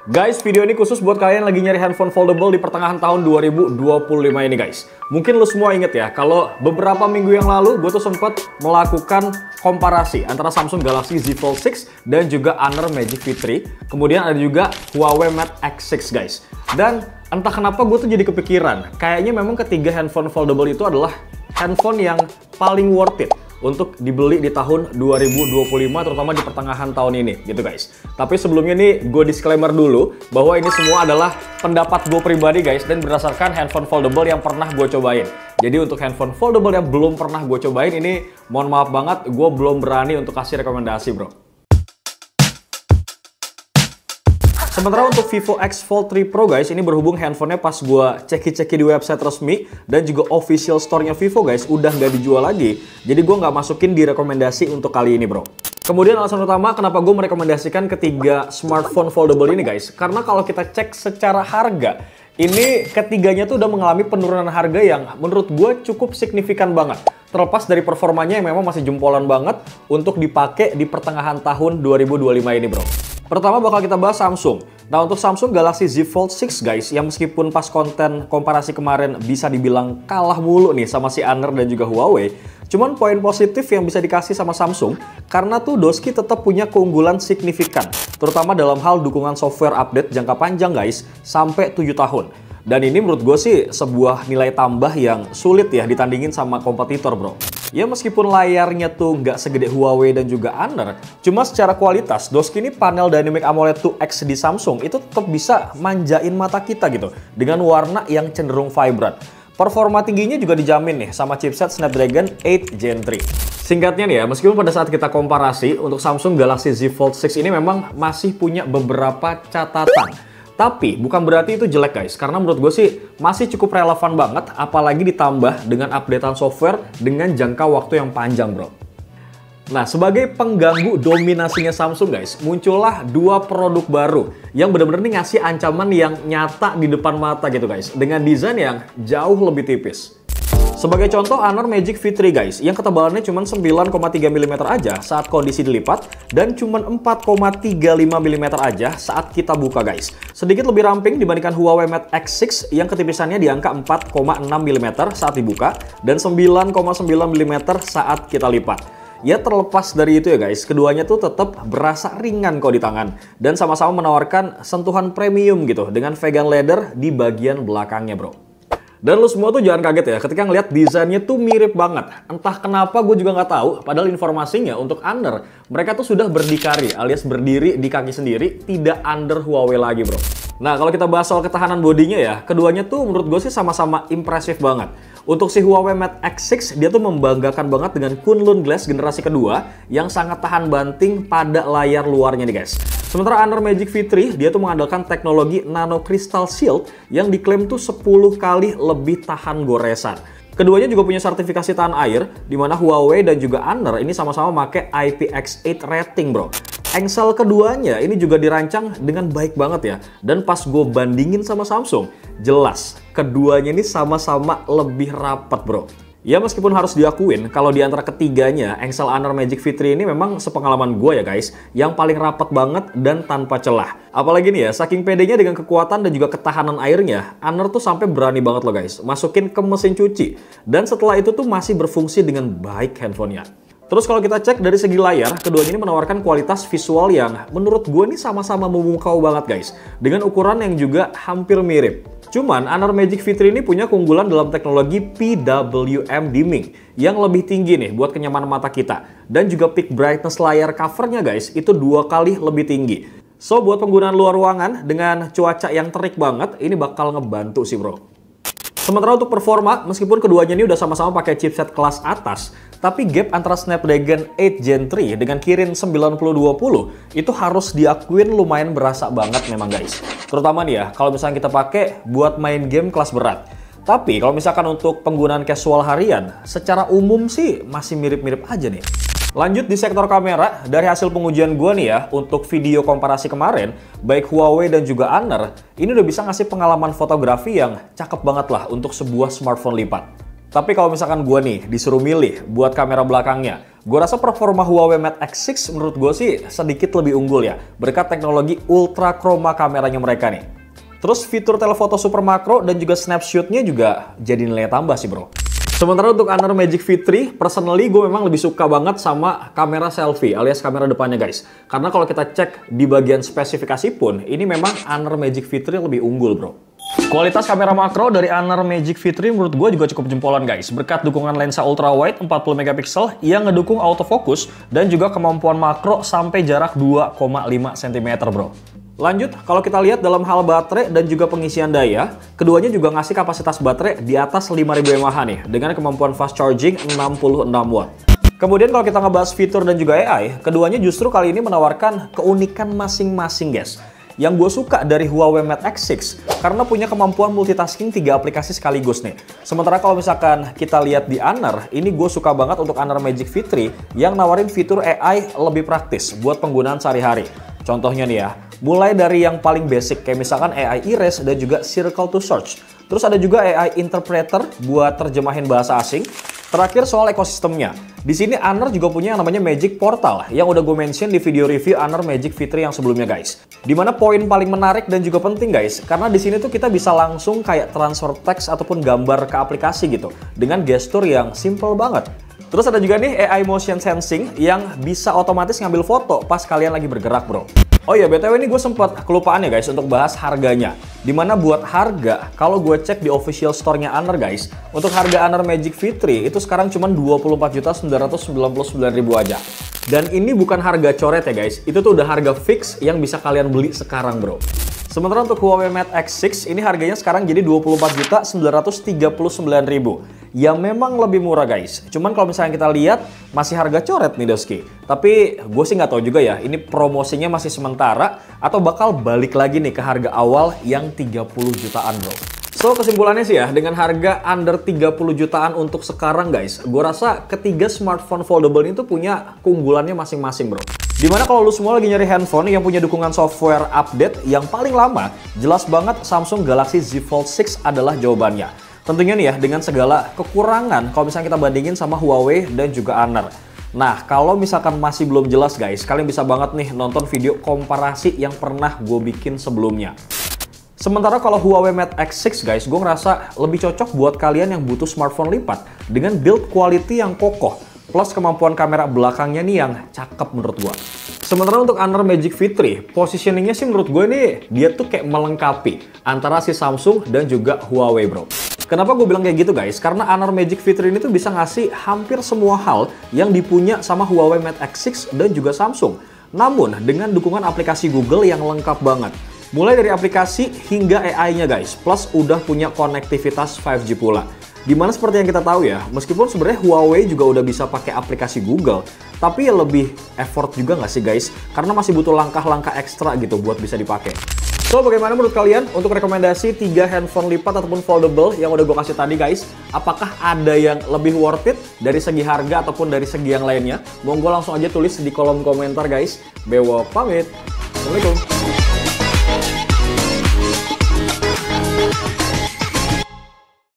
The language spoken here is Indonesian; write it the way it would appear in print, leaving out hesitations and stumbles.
Guys, video ini khusus buat kalian yang lagi nyari handphone foldable di pertengahan tahun 2025 ini guys. Mungkin lo semua inget ya, kalau beberapa minggu yang lalu gue tuh sempat melakukan komparasi antara Samsung Galaxy Z Fold 6 dan juga Honor Magic V3. Kemudian ada juga Huawei Mate X6 guys. Dan entah kenapa gue tuh jadi kepikiran, kayaknya memang ketiga handphone foldable itu adalah handphone yang paling worth it untuk dibeli di tahun 2025, terutama di pertengahan tahun ini gitu guys. Tapi sebelumnya nih gue disclaimer dulu bahwa ini semua adalah pendapat gue pribadi guys, dan berdasarkan handphone foldable yang pernah gue cobain. Jadi untuk handphone foldable yang belum pernah gue cobain ini, mohon maaf banget gue belum berani untuk kasih rekomendasi bro. Sementara untuk Vivo X Fold 3 Pro guys, ini berhubung handphonenya pas gue ceki-ceki di website resmi dan juga official store-nya Vivo guys, udah nggak dijual lagi. Jadi gue nggak masukin di rekomendasi untuk kali ini bro. Kemudian alasan utama kenapa gue merekomendasikan ketiga smartphone foldable ini guys, karena kalau kita cek secara harga, ini ketiganya tuh udah mengalami penurunan harga yang menurut gue cukup signifikan banget. Terlepas dari performanya yang memang masih jempolan banget untuk dipakai di pertengahan tahun 2025 ini bro. Pertama bakal kita bahas Samsung. Nah untuk Samsung Galaxy Z Fold 6 guys, yang meskipun pas konten komparasi kemarin bisa dibilang kalah mulu nih sama si Honor dan juga Huawei, cuman poin positif yang bisa dikasih sama Samsung, karena tuh Doski tetap punya keunggulan signifikan, terutama dalam hal dukungan software update jangka panjang guys, sampai 7 tahun. Dan ini menurut gue sih sebuah nilai tambah yang sulit ya ditandingin sama kompetitor bro. Ya meskipun layarnya tuh nggak segede Huawei dan juga Honor, cuma secara kualitas Doski ini panel Dynamic AMOLED 2X di Samsung itu tetap bisa manjain mata kita gitu dengan warna yang cenderung vibrant. Performa tingginya juga dijamin nih sama chipset Snapdragon 8 Gen 3. Singkatnya nih ya, meskipun pada saat kita komparasi untuk Samsung Galaxy Z Fold 6 ini memang masih punya beberapa catatan. Tapi bukan berarti itu jelek guys, karena menurut gue sih masih cukup relevan banget, apalagi ditambah dengan updatean software dengan jangka waktu yang panjang bro. Nah sebagai pengganggu dominasinya Samsung guys, muncullah dua produk baru yang benar-benar nih ngasih ancaman yang nyata di depan mata gitu guys, dengan desain yang jauh lebih tipis. Sebagai contoh, Honor Magic V3 guys, yang ketebalannya cuma 9,3 mm aja saat kondisi dilipat, dan cuma 4,35 mm aja saat kita buka guys. Sedikit lebih ramping dibandingkan Huawei Mate X6 yang ketipisannya di angka 4,6 mm saat dibuka, dan 9,9 mm saat kita lipat. Ya terlepas dari itu ya guys, keduanya tuh tetap berasa ringan kok di tangan, dan sama-sama menawarkan sentuhan premium gitu dengan vegan leather di bagian belakangnya bro. Dan lo semua tuh jangan kaget ya ketika ngeliat desainnya tuh mirip banget. Entah kenapa gue juga nggak tahu, padahal informasinya untuk Honor, mereka tuh sudah berdikari alias berdiri di kaki sendiri, tidak under Huawei lagi bro. Nah kalau kita bahas soal ketahanan bodinya ya, keduanya tuh menurut gue sih sama-sama impresif banget. Untuk si Huawei Mate X6, dia tuh membanggakan banget dengan Kunlun Glass generasi kedua yang sangat tahan banting pada layar luarnya nih guys. Sementara Honor Magic V3, dia tuh mengandalkan teknologi Nano Crystal Shield yang diklaim tuh 10 kali lebih tahan goresan. Keduanya juga punya sertifikasi tahan air, di mana Huawei dan juga Honor ini sama-sama pakai IPX8 rating bro. Engsel keduanya ini juga dirancang dengan baik banget ya. Dan pas gue bandingin sama Samsung, jelas keduanya ini sama-sama lebih rapat bro. Ya meskipun harus diakuin kalau di antara ketiganya engsel Honor Magic V3 ini memang sepengalaman gue ya guys, yang paling rapat banget dan tanpa celah. Apalagi nih ya, saking pedenya dengan kekuatan dan juga ketahanan airnya, Honor tuh sampai berani banget loh guys masukin ke mesin cuci, dan setelah itu tuh masih berfungsi dengan baik handphonenya. Terus kalau kita cek dari segi layar, keduanya ini menawarkan kualitas visual yang menurut gue nih sama-sama memukau banget guys, dengan ukuran yang juga hampir mirip. Cuman Honor Magic V3 ini punya keunggulan dalam teknologi PWM dimming yang lebih tinggi nih buat kenyamanan mata kita, dan juga peak brightness layar covernya guys itu 2 kali lebih tinggi. So buat penggunaan luar ruangan dengan cuaca yang terik banget, ini bakal ngebantu sih bro. Sementara untuk performa, meskipun keduanya ini udah sama-sama pakai chipset kelas atas, tapi gap antara Snapdragon 8 Gen 3 dengan Kirin 9020 itu harus diakuin lumayan berasa banget memang guys. Terutama nih ya, kalau misalnya kita pakai buat main game kelas berat. Tapi kalau misalkan untuk penggunaan casual harian, secara umum sih masih mirip-mirip aja nih. Lanjut di sektor kamera, dari hasil pengujian gue nih ya, untuk video komparasi kemarin, baik Huawei dan juga Honor, ini udah bisa ngasih pengalaman fotografi yang cakep banget lah untuk sebuah smartphone lipat. Tapi kalau misalkan gue nih disuruh milih buat kamera belakangnya, gue rasa performa Huawei Mate X6 menurut gue sih sedikit lebih unggul ya, berkat teknologi ultra chroma kameranya mereka nih. Terus fitur telefoto super makro dan juga snapshotnya juga jadi nilai tambah sih bro. Sementara untuk Honor Magic V3, personally gue memang lebih suka banget sama kamera selfie alias kamera depannya guys. Karena kalau kita cek di bagian spesifikasi pun, ini memang Honor Magic V3 lebih unggul bro. Kualitas kamera makro dari Honor Magic V3 menurut gue juga cukup jempolan guys, berkat dukungan lensa ultra wide 40 megapiksel yang ngedukung autofocus dan juga kemampuan makro sampai jarak 2,5 cm bro. Lanjut, kalau kita lihat dalam hal baterai dan juga pengisian daya, keduanya juga ngasih kapasitas baterai di atas 5000 mAh nih, dengan kemampuan fast charging 66 watt. Kemudian kalau kita ngebahas fitur dan juga AI, keduanya justru kali ini menawarkan keunikan masing-masing guys. Yang gue suka dari Huawei Mate X6 karena punya kemampuan multitasking 3 aplikasi sekaligus nih. Sementara kalau misalkan kita lihat di Honor, ini gue suka banget untuk Honor Magic V3 yang nawarin fitur AI lebih praktis buat penggunaan sehari-hari. Contohnya nih ya, mulai dari yang paling basic kayak misalkan AI Erase dan juga Circle to Search. Terus ada juga AI Interpreter buat terjemahin bahasa asing. Terakhir soal ekosistemnya. Di sini Honor juga punya yang namanya Magic Portal yang udah gue mention di video review Honor Magic V3 yang sebelumnya guys. Dimana poin paling menarik dan juga penting guys, karena di sini tuh kita bisa langsung kayak transfer teks ataupun gambar ke aplikasi gitu dengan gestur yang simple banget. Terus ada juga nih AI Motion Sensing yang bisa otomatis ngambil foto pas kalian lagi bergerak bro. Oh iya, BTW ini gue sempat kelupaan ya guys untuk bahas harganya. Dimana buat harga, kalau gue cek di official store-nya Honor guys, untuk harga Honor Magic V3 itu sekarang cuma 24.999.000 aja. Dan ini bukan harga coret ya guys, itu tuh udah harga fix yang bisa kalian beli sekarang bro. Sementara untuk Huawei Mate X6 ini harganya sekarang jadi 24.939.000. Ya memang lebih murah guys. Cuman kalau misalnya kita lihat masih harga coret nih Doski. Tapi gue sih nggak tahu juga ya, ini promosinya masih sementara atau bakal balik lagi nih ke harga awal yang 30 jutaan bro. So kesimpulannya sih ya, dengan harga under 30 jutaan untuk sekarang guys, gue rasa ketiga smartphone foldable itu punya keunggulannya masing-masing bro. Dimana kalau lu semua lagi nyari handphone yang punya dukungan software update yang paling lama, jelas banget Samsung Galaxy Z Fold 6 adalah jawabannya. Tentunya nih ya, dengan segala kekurangan kalau misalnya kita bandingin sama Huawei dan juga Honor. Nah, kalau misalkan masih belum jelas guys, kalian bisa banget nih nonton video komparasi yang pernah gue bikin sebelumnya. Sementara kalau Huawei Mate X6 guys, gue ngerasa lebih cocok buat kalian yang butuh smartphone lipat dengan build quality yang kokoh. Plus kemampuan kamera belakangnya nih yang cakep menurut gua. Sementara untuk Honor Magic V3, positioningnya sih menurut gue nih, dia tuh kayak melengkapi antara si Samsung dan juga Huawei bro. Kenapa gue bilang kayak gitu guys? Karena Honor Magic V3 ini tuh bisa ngasih hampir semua hal yang dipunya sama Huawei Mate X6 dan juga Samsung. Namun dengan dukungan aplikasi Google yang lengkap banget. Mulai dari aplikasi hingga AI-nya guys, plus udah punya konektivitas 5G pula. Dimana seperti yang kita tahu ya, meskipun sebenarnya Huawei juga udah bisa pakai aplikasi Google, tapi ya lebih effort juga nggak sih guys? Karena masih butuh langkah-langkah ekstra gitu buat bisa dipakai. So, bagaimana menurut kalian untuk rekomendasi 3 handphone lipat ataupun foldable yang udah gue kasih tadi guys? Apakah ada yang lebih worth it dari segi harga ataupun dari segi yang lainnya? Monggo langsung aja tulis di kolom komentar guys. Bewok pamit. Assalamualaikum.